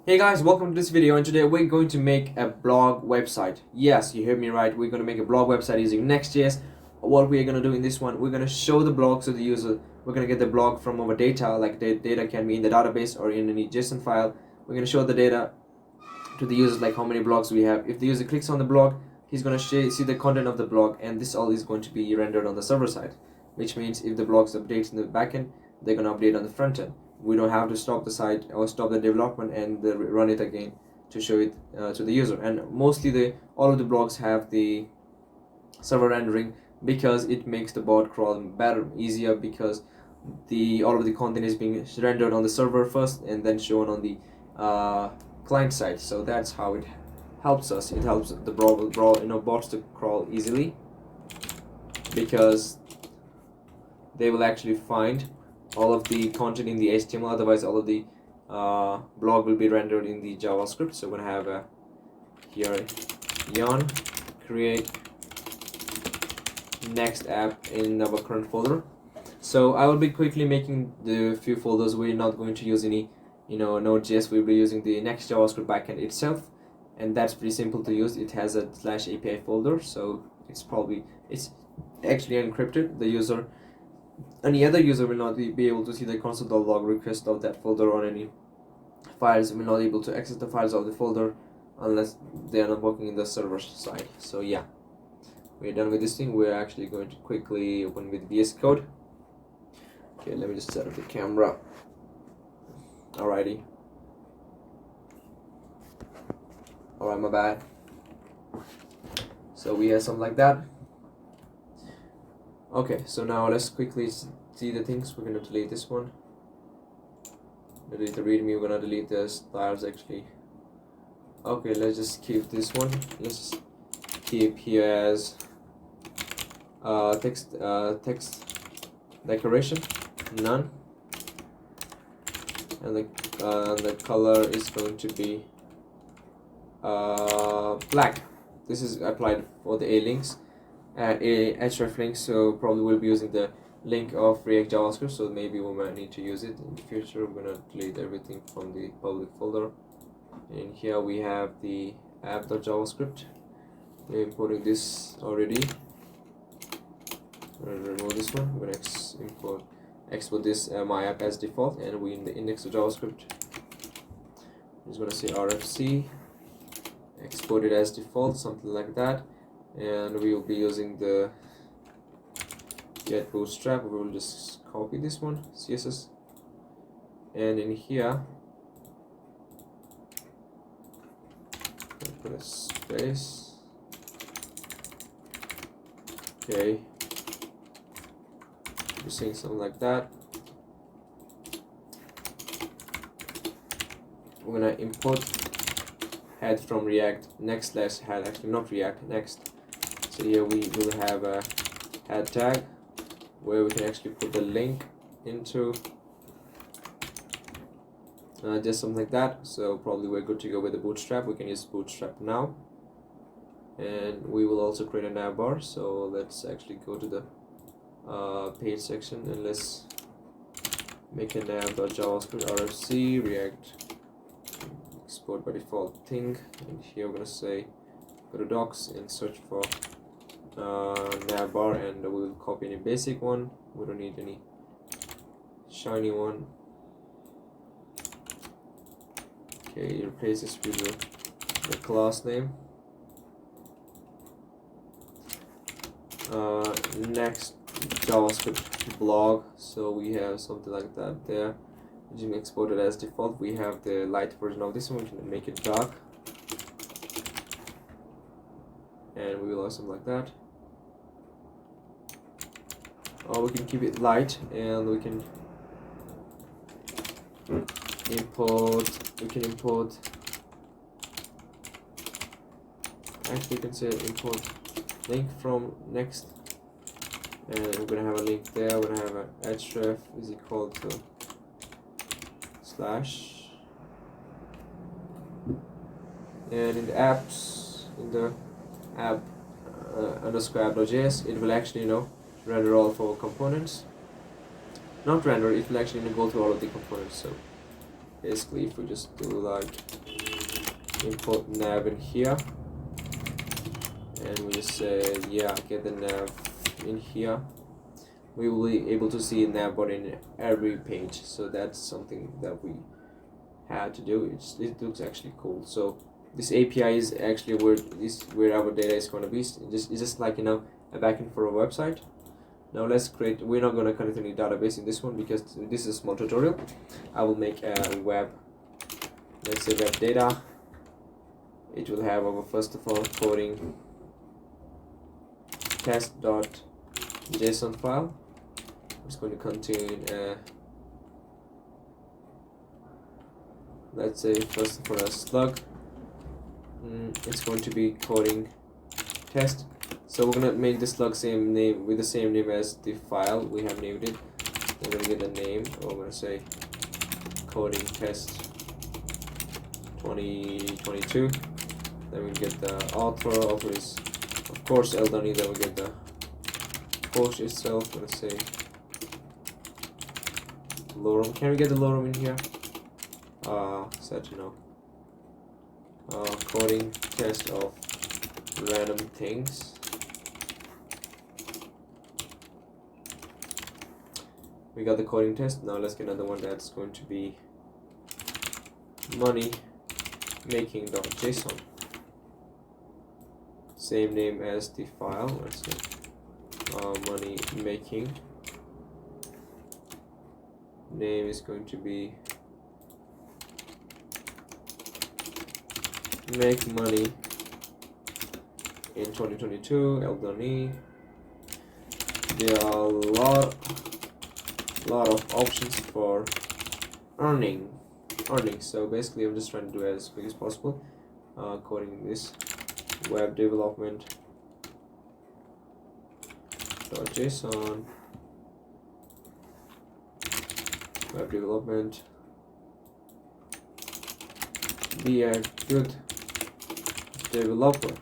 Hey guys, welcome to this video, and today we're going to make a blog website. Yes, you heard me right. We're going to make a blog website using Next.js. What we're going to do in this one, we're going to show the blog to the user. We're going to get the blog from our data, like the data can be in the database or in any JSON file. We're going to show the data to the users, like how many blogs we have. If the user clicks on the blog, he's going to see the content of the blog, and this all is going to be rendered on the server side, which means if the blogs updates in the backend, they're going to update on the front end. We don't have to stop the site or stop the development and run it again to show it to the user. And mostly all of the blogs have the server rendering because it makes the bot crawl better, easier, because all of the content is being rendered on the server first and then shown on the client side. So that's how it helps us. It helps the bots to crawl easily, because they will actually find all of the content in the HTML. Otherwise, all of the blog will be rendered in the JavaScript. So we're gonna have a here yarn create next app in our current folder. So I will be quickly making the few folders. We're not going to use any Node.js. We'll be using the next JavaScript backend itself, and that's pretty simple to use. It has a /API folder, so it's actually encrypted. Any other user will not be able to see the console.log request of that folder, or any files will not be able to access the files of the folder unless they are not working in the server side. So yeah, we're done with this thing. We're actually going to quickly open with VS Code. Okay, let me just set up the camera. Alrighty. Alright, my bad. So we have something like that. Okay, so now let's quickly see the things. We're gonna delete this one. Delete the readme. We're gonna delete the styles actually. Okay, let's just keep this one. Let's just keep here as text decoration, none, and the color is going to be black. This is applied for the links. A href link, so probably we'll be using the link of React JavaScript, so maybe we might need to use it in the future. We're gonna delete everything from the public folder. And here we have the app.javascript. We're importing this already. We're gonna remove this one. We're gonna export this my app as default, and we in the index of JavaScript. I'm just gonna say RFC, export it as default, something like that. And we will be using the get bootstrap. We will just copy this one, CSS, and in here put a space. Okay, we're saying something like that. We're gonna import head from React next /head, actually not React, next. So here we will have a head tag where we can actually put the link into, just something like that. So probably we're good to go with the bootstrap. We can use bootstrap now, and we will also create a navbar. So let's actually go to the page section, and let's make a nav.javascript RFC React export by default thing. And here we're gonna say go to docs and search for navbar, and we will copy any basic one. We don't need any shiny one. Okay, replace this with the class name. Next JavaScript blog, so we have something like that there. Using exported as default. We have the light version of this one. We can make it dark, and we will have something like that. Or we can keep it light, and we can import. Actually, you can say import link from next, and we're gonna have a link there. We're gonna have a href is equal to slash, and in the apps, in the app underscore app.js, it will actually render all of our components. Not render, it will actually go through all of the components. So Basically, if we just do like import nav in here, and we just say yeah, get the nav in here, we will be able to see nav button in every page. So that's something that we had to do. It looks actually cool. So this API is actually where our data is going to be. It's just like, you know, a backend for a website. Now let's create. We're not going to connect any database in this one because this is a small tutorial. I will make a web. Let's say web data. It will have our, first of all, coding test.json file. It's going to contain let's say first of all a slug. It's going to be coding test. So we're gonna make this slug same name with the same name as the file we have named it. We're gonna get a name. We're gonna say coding test 2022. Then we get the author. Author is of course Elderny. Then we get the post itself. I'm gonna say lorem. Can we get the lorem in here? Set to no. Coding test of random things. We got the coding test. Now let's get another one that's going to be money making.json. Same name as the file. Let's say money making. Name is going to be make money in 2022. Elderny. There are a lot of options for earning. So basically I'm just trying to do it as quick as possible. Coding this web development .json, web development, be a good developer,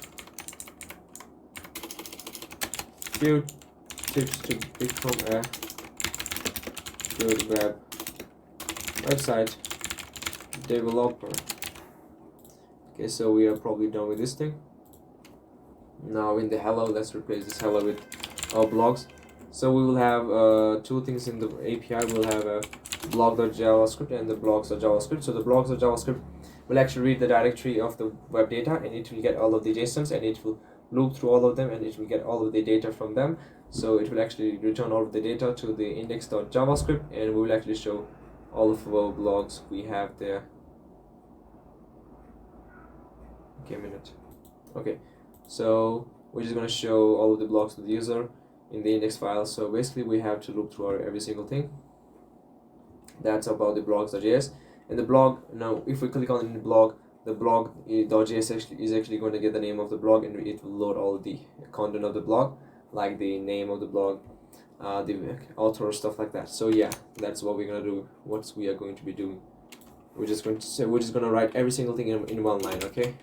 few tips to become a good website developer. Okay, so we are probably done with this thing. Now in the hello, let's replace this hello with our blogs. So we will have two things in the API. We'll have a blog.javascript and the blogs.javascript. So the blogs.javascript will actually read the directory of the web data, and it will get all of the JSONs, and it will loop through all of them, and it will get all of the data from them. So it will actually return all of the data to the index.javascript, and we will actually show all of our blogs we have there. Okay, a minute. Okay, so we're just going to show all of the blogs to the user in the index file. So basically we have to loop through every single thing. That's about the blogs.js. And the blog, now if we click on the blog, the blog.js is actually going to get the name of the blog, and it will load all the content of the blog, like the name of the blog, the author, stuff like that. So yeah, that's what we're going to do, what we are going to be doing. We're just going to write every single thing in one line. Okay,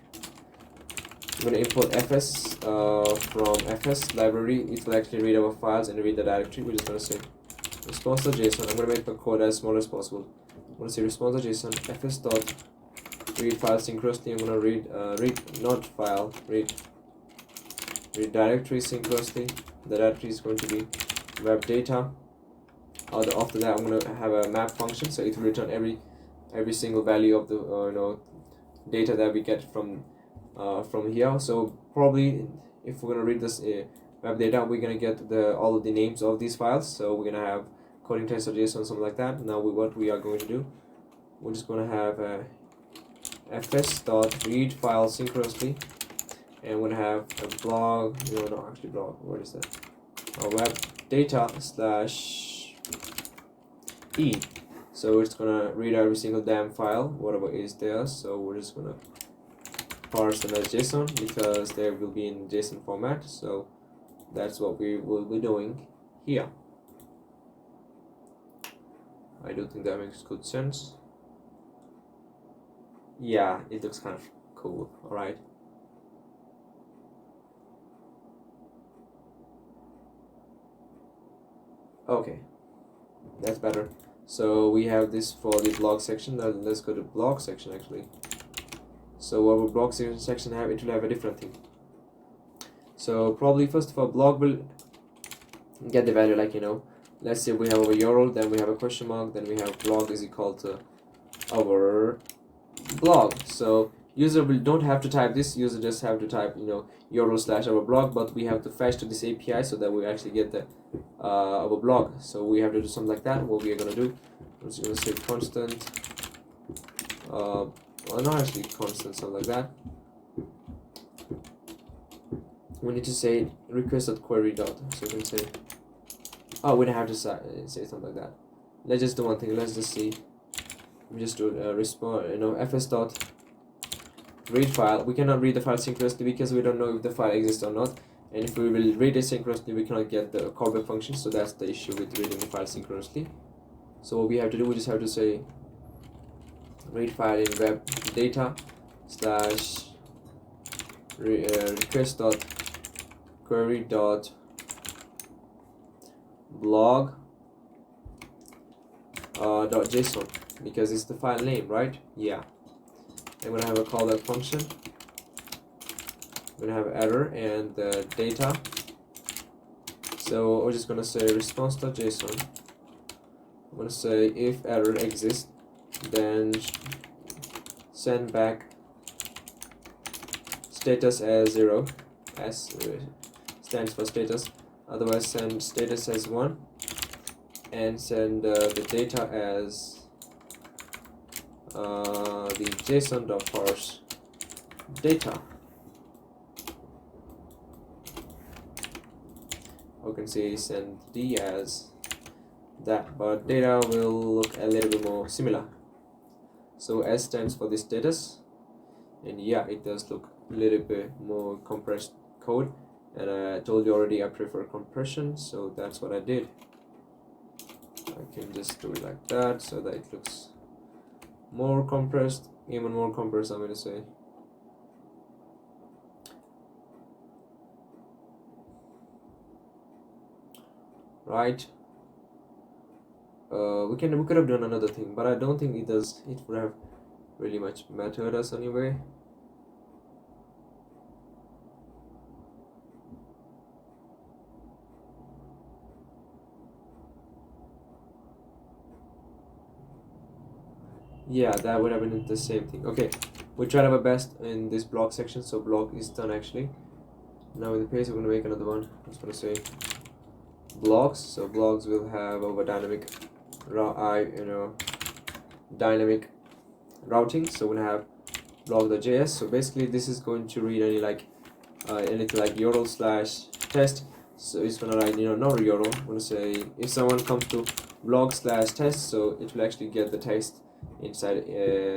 I'm going to import fs from fs library. It will actually read our files and read the directory. We're just going to say response.json. I'm going to make the code as small as possible. I'm going to say response.json fs dot read file synchronously. I'm going to read directory synchronously. The directory is going to be web data. After that, I'm going to have a map function, so it will return every single value of the data that we get from here. So probably if we're going to read this web data, we're going to get all of the names of these files. So we're going to have coding test.json, something like that. Now what we are going to do, we're just going to have a fs.read file synchronously, and we're going to have a blog, what is that? A web data /e. So it's going to read every single damn file, whatever is there. So we're just going to parse them as JSON because they will be in JSON format. So that's what we will be doing here. I do think that makes good sense. Yeah, it looks kind of cool. Alright. Okay, that's better. So we have this for the blog section. Now let's go to blog section actually. So what will blog section have? It will have a different thing. So probably first of all, blog will get the value like, you know, let's say we have our URL, then we have a question mark, then we have blog is equal to our blog. So user don't have to type this, user just have to type, you know, URL slash our blog, but we have to fetch to this API so that we actually get the our blog. So we have to do something like that. What we are gonna do, I'm just gonna say constant, well not actually constant, something like that. We need to say request.query dot, so we can say, oh, we don't have to say something like that. Let's just do one thing. Let's just see. We just do respond, you know, fs dot read file. We cannot read the file synchronously because we don't know if the file exists or not, and if we will read it synchronously, we cannot get the callback function. So that's the issue with reading the file synchronously. So what we have to do, we just have to say read file in web data slash request dot query dot blog dot json, because it's the file name, right? Yeah. I'm gonna have a callback function. I'm gonna have error and the data. So we're just gonna say response.json. I'm gonna say if error exists, then send back status as 0, as stands for status. Otherwise send status as 1 and send the data as the json.parse data. You can say send d as that, but data will look a little bit more similar. So S stands for the status, and yeah, it does look a little bit more compressed code, and I told you already I prefer compression, so that's what I did. I can just do it like that so that it looks more compressed, even more compressed, I'm going to say. Right. We could have done another thing, but I don't think it would have really much mattered us anyway. Yeah, that would have been the same thing. Okay, we tried our best in this blog section, so blog is done actually. Now with the page, we're going to make another one. I'm just going to say blogs. So blogs will have our dynamic dynamic routing. So we'll have blog.js. So basically this is going to read anything like URL slash test. So it's gonna write, no URL. I'm gonna say if someone comes to blog slash test, so it will actually get the text inside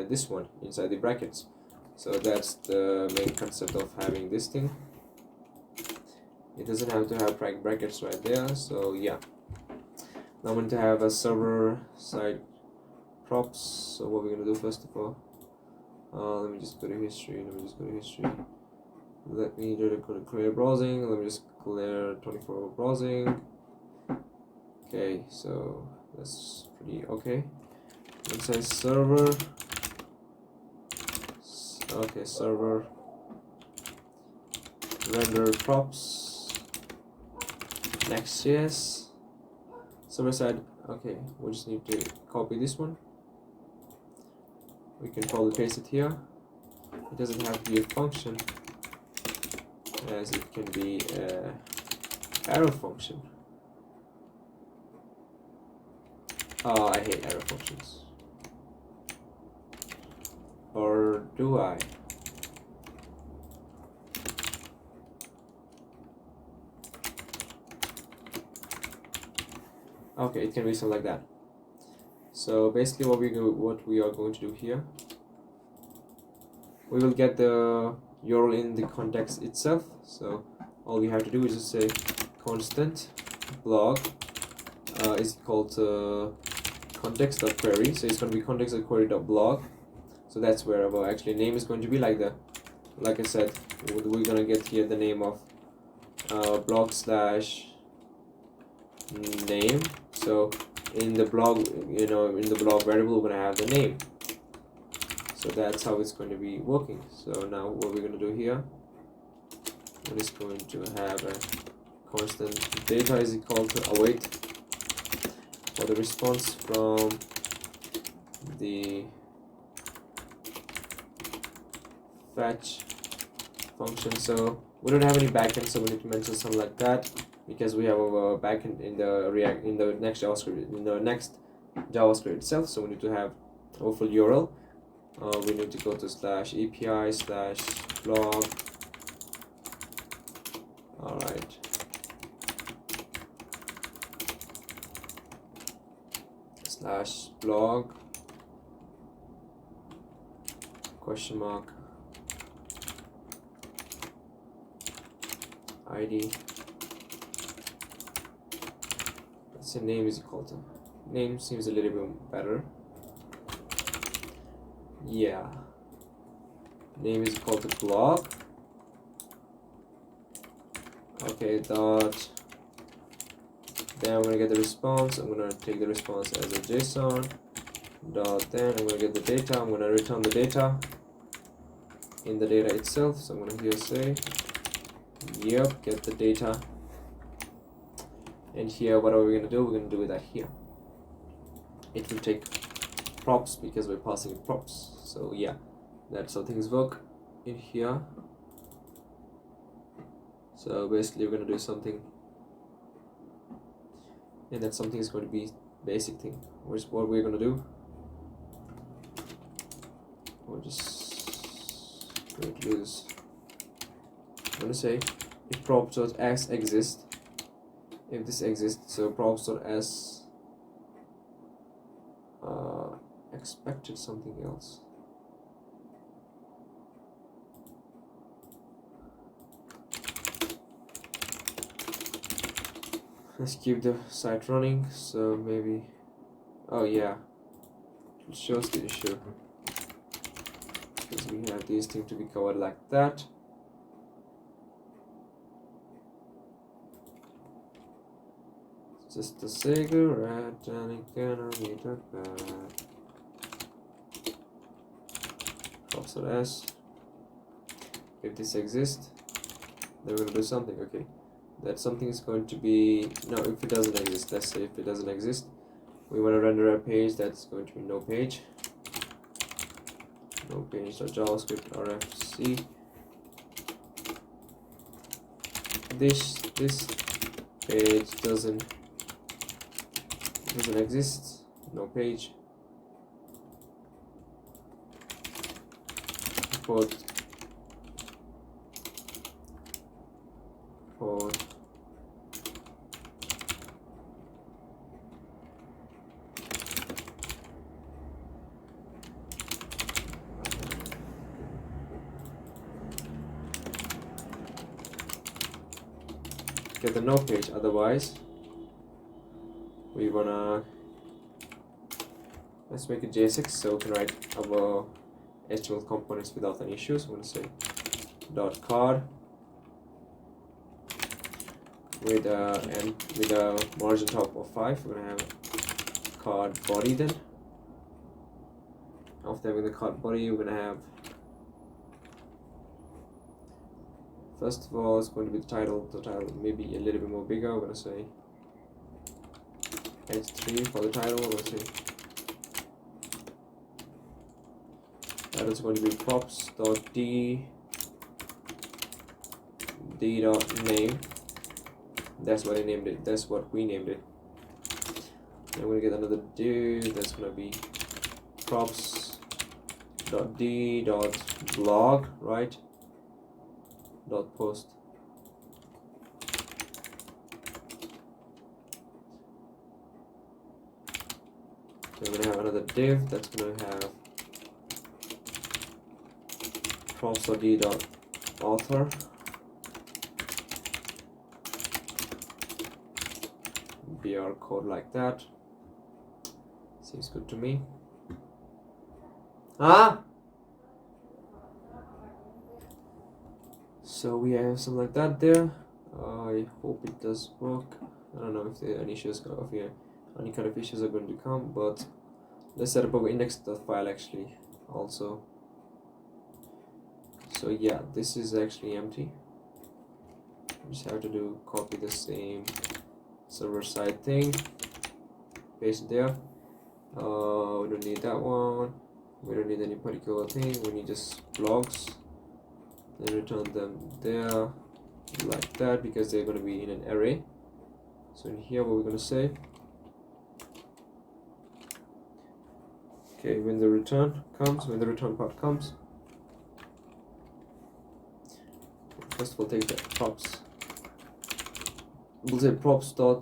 this one, inside the brackets. So that's the main concept of having this thing. It doesn't have to have brackets right there. So yeah, now I'm going to have a server side props. So what we're going to do first of all, let me just go to history. Let me do the clear browsing. Let me just clear 24-hour browsing. Okay, so that's pretty okay. Let's say server. Okay, server render props. Next.js. Server side. Okay, we just need to copy this one. We can probably paste it here. It doesn't have to be a function, as it can be a arrow function. Oh, I hate arrow functions. Or do I? Okay, it can be something like that. So basically what we are going to do here, we will get the URL in the context itself. So all we have to do is just say constant blog is equal to context.query. So it's going to be context.query.blog. So that's where our actually name is going to be, like I said, we're going to get here the name of blog slash name. So in the blog, in the blog variable, we're gonna have the name. So that's how it's going to be working. So now what we're going to do here, we're just going to have a constant data is equal to await for the response from the fetch function. So we don't have any backend, so we need to mention something like that, because we have our backend in the React, in the next JavaScript itself. So we need to have our full URL. We need to go to /API/blog. Alright. /blog question mark ID. Let's say name is equal to, name seems a little bit better. Yeah, name is equal to blog. Okay, dot, then I'm gonna get the response. I'm gonna take the response as a JSON dot, then I'm gonna get the data. I'm gonna return the data in the data itself. So I'm gonna here say yep, get the data, and here what are we gonna do? We're gonna do that here. It will take props because we're passing props. So yeah, that's how things work in here. So basically we're going to do something, and that something is going to be basic thing. What we're going to do, we're just going to do this. I'm going to say if props.s exists, if this exists, so props.s expected something else. Let's keep the site running. So maybe, oh yeah, it shows the issue because we have these things to be covered like that. It's just a cigarette and it gonna be the bad. Props.s. If this exists, then we're gonna do something. Okay, that something is going to be, no, if it doesn't exist, let's say if it doesn't exist, we want to render a page that's going to be no page .javascript rfc. This page doesn't exist, no page. Port get the no page, otherwise we wanna, let's make it JSX so we can write our HTML components without any issues. I'm gonna say dot card with a margin top of 5. We're gonna have card body. Then after having the card body, we're gonna have, first of all, it's going to be the title. The title maybe a little bit more bigger. We're gonna say h3 for the title. We're gonna say that is going to be props.d dot name. That's what I named it. That's what we named it. And we're gonna get another div that's gonna be props.d blog, right? Dot post. Then we're gonna have another div that's gonna have props.d author. BR code like that. Seems good to me. So we have something like that there. I hope it does work. I don't know if there are any issues of here. any kind of issues are going to come, but let's set up our index.file actually also. So yeah, this is actually empty. We just have to copy the same server side thing, paste it there. We don't need that one. We don't need any particular thing. We need just blogs. Then return them there like that because they're going to be in an array. So in here, what we're going to say. Okay, when the return part comes, first we'll take the props. We'll say props.s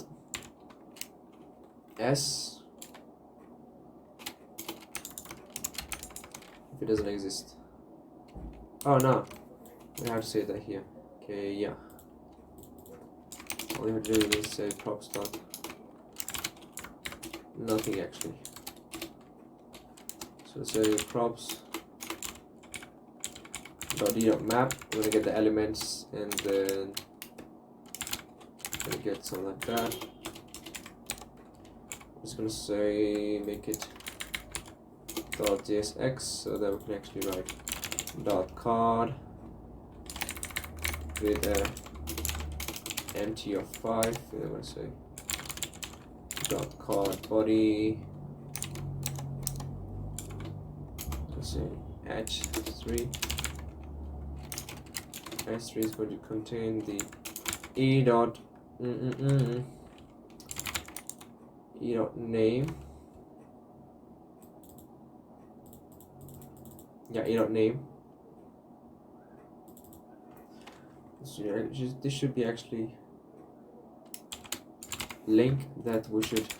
if it doesn't exist. Oh no, we have to say that here. Okay, yeah. All you have to do is say props dot nothing actually. So say props dot map. We're gonna get the elements and then gonna get something like that. I'm just gonna say make it dot .jsx so that we can actually write dot card with a empty of 5. And I'm gonna say dot card body. Let's say h3. H3 is going to contain the e dot e dot name. Yeah, e dot name. This should be actually link that we should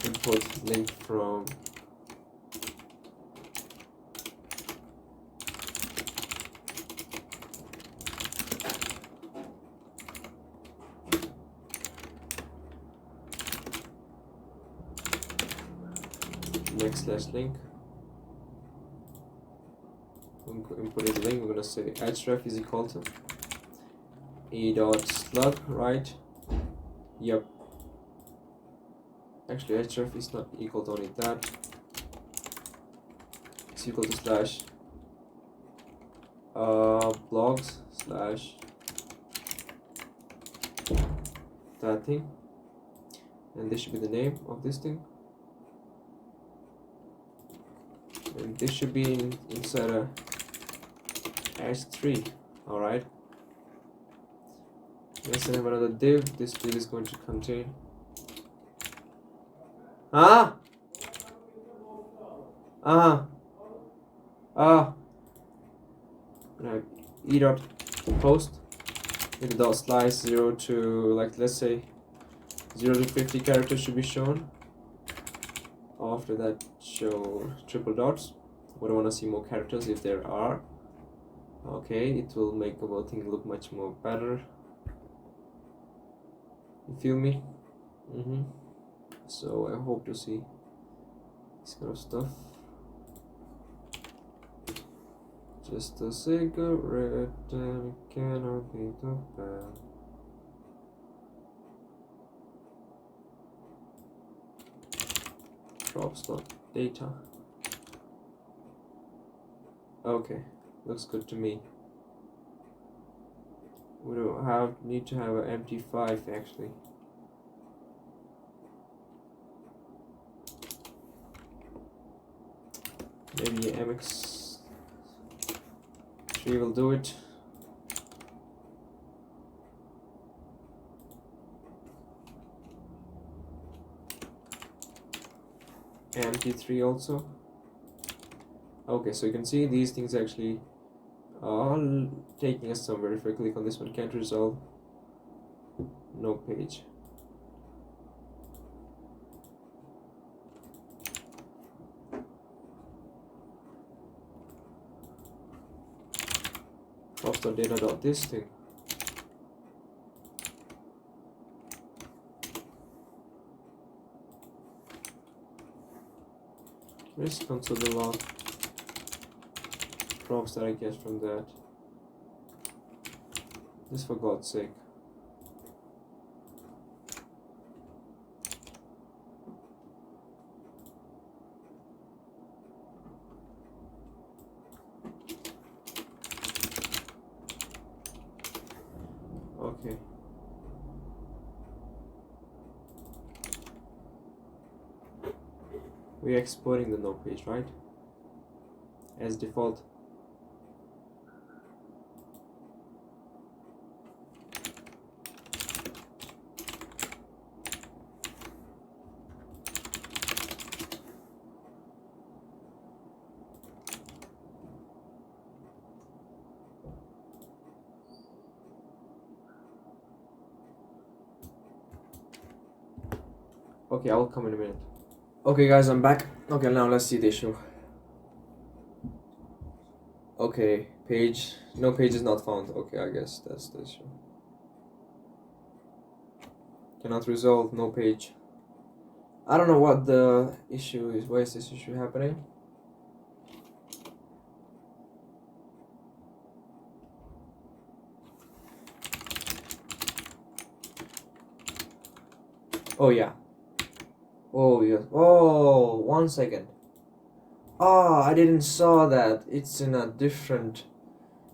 import link from /link. Input is link. We're gonna say href is equal to e dot slug, right? Yep. Actually, href is not equal to only that. It's equal to slash blogs slash that thing, and this should be the name of this thing. And this should be inside a h3. All right. Let's have another div. This div is going to contain. E dot post with the dot slice 0 to, like, let's say 0 to 50 characters should be shown. After that, show triple dots. We don't want to see more characters if there are. Okay, it will make the whole thing look much more better. You feel me? So I hope to see this kind of stuff. Just a cigarette and it cannot be too bad. Props.data. Okay, looks good to me. We don't need to have an empty 5 actually. Maybe MX3 will do it. MT3 also. Okay, so you can see these things actually are taking us somewhere. If I click on this one, can't resolve, no page. Props.data. This thing. Where's console log props that I get from that? Just for God's sake. Okay. We're exporting the no page, right? As default. Okay, I'll come in a minute. Okay guys, I'm back. Okay, now let's see the issue. Okay, no page is not found. Okay, I guess that's the issue. Cannot resolve, no page. I don't know what the issue is. Why is this issue happening? Oh yeah. Oh yes. Oh, 1 second. Oh, I didn't saw that. It's in a different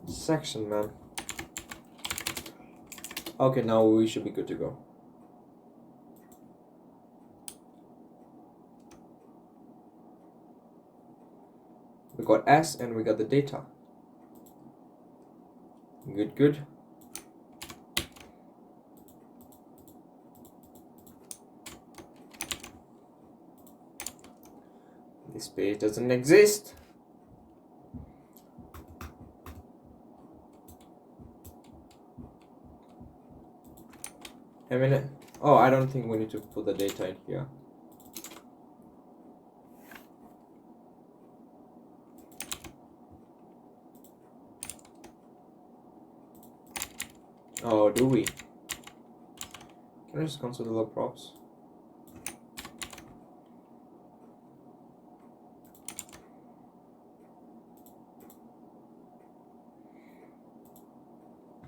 section, man. Okay, now we should be good to go. We got S and we got the data. Good, good. This page doesn't exist. A minute. Oh, I don't think we need to put the data in here. Oh, do we? Can I just console the log props?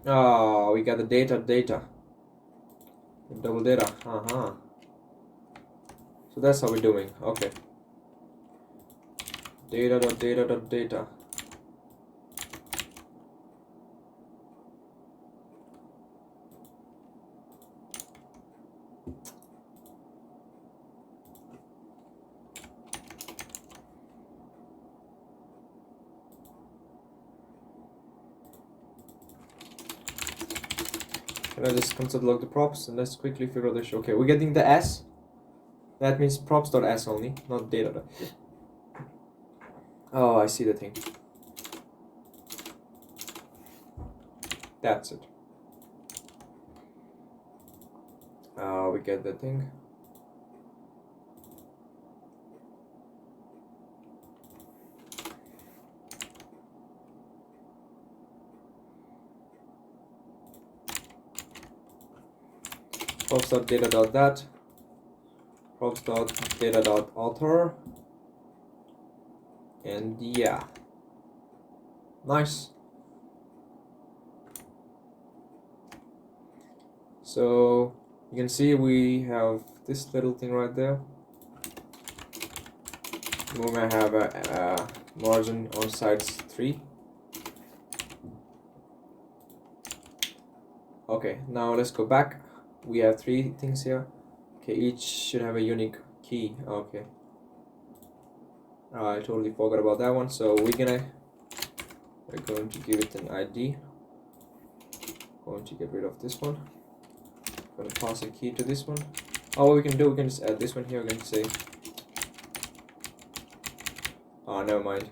Oh, we got the data. Double data. So that's how we're doing. Okay. Data. Can I just console log the props and let's quickly figure out the issue. Okay, we're getting the S. That means props.s only, not data. Oh, I see the thing. That's it. We get the thing. Props.data.that. Props.data.author. And yeah. Nice. So you can see we have this little thing right there. We might have a margin on sides 3. Okay, now let's go back. We have 3 things here. Okay, each should have a unique key. Okay. I totally forgot about that one. So we're going to give it an ID. Going to get rid of this one. Going to pass a key to this one. Oh, what we can do, we can just add this one here. We're going to say, oh, never mind.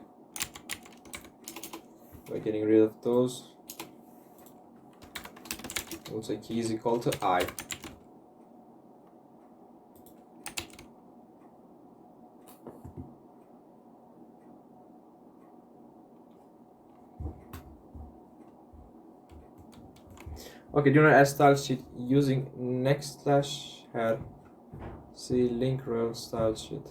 We're getting rid of those. We'll say key is equal to I. Okay, do not add style sheet using next slash head. See link rel style sheet.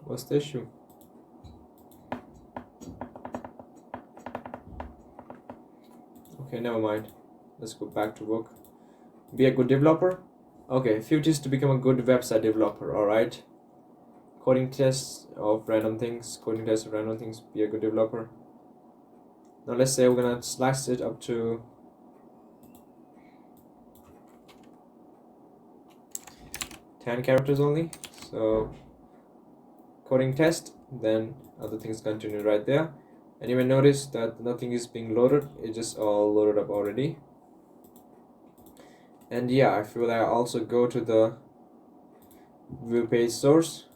What's the issue? Okay, never mind. Let's go back to work. Be a good developer. Okay, futures to become a good website developer. All right. Coding tests of random things. Coding tests of random things. Be a good developer. Now let's say we're gonna slice it up to 10 characters only. So coding test, then other things continue right there. And you may notice that nothing is being loaded. It's just all loaded up already. And yeah, if I also go to the view page source,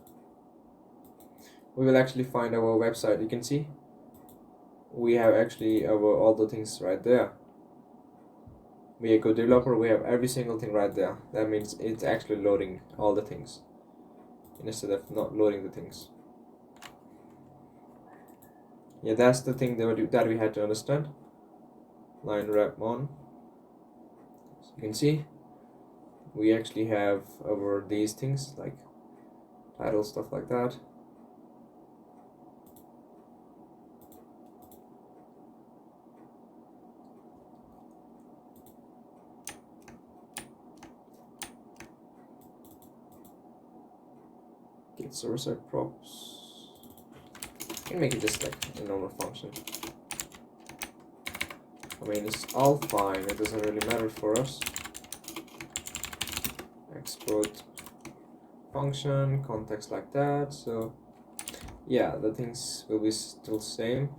we will actually find our website. You can see we have actually all the things right there. Be a good developer, we have every single thing right there. That means it's actually loading all the things instead of not loading the things. Yeah, that's the thing that we had to understand. Line wrap on. So you can see we actually have over these things like title, stuff like that. Get server side props. You can make it just like a normal function. I mean, it's all fine. It doesn't really matter for us. Export function, context like that. So yeah, the things will be still same.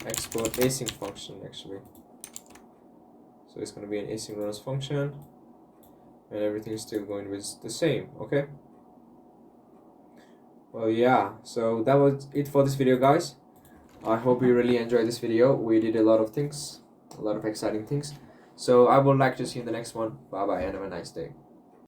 Export async function actually. So it's going to be an asynchronous function, and everything is still going to be the same. Okay. Well, yeah. So that was it for this video, guys. I hope you really enjoyed this video. We did a lot of things, a lot of exciting things. So I would like to see you in the next one. Bye bye and have a nice day.